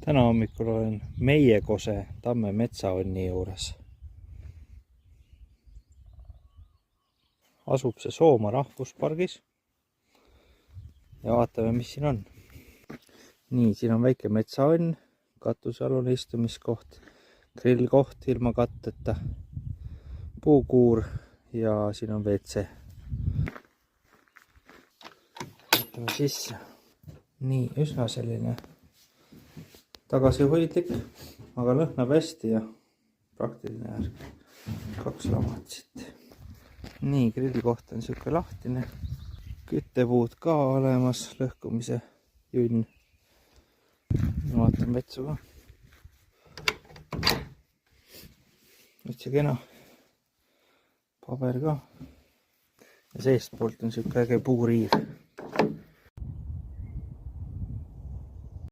Täna hommikul olen Meiekose Tamme metsaonni juures. Asub see Soomaa rahvuspargis. Ja vaatame, mis siin on. Nii, siin on väike metsaonn, katusealune istumiskoht, grillkoht ilma katteta, puukuur ja siin on WC. Vaatame sisse. Nii, üsna selline tagasihoidlik, aga lõhnab hästi ja praktiline värk. 2 lamat siit. Nii, grillikoht on siuke lahtine. Küttepuud ka olemas, lõhkumise jünn. Vaatan metsu ka. Üldse kena. Paber ka. Ja seestpoolt on siuke äge puuriiv.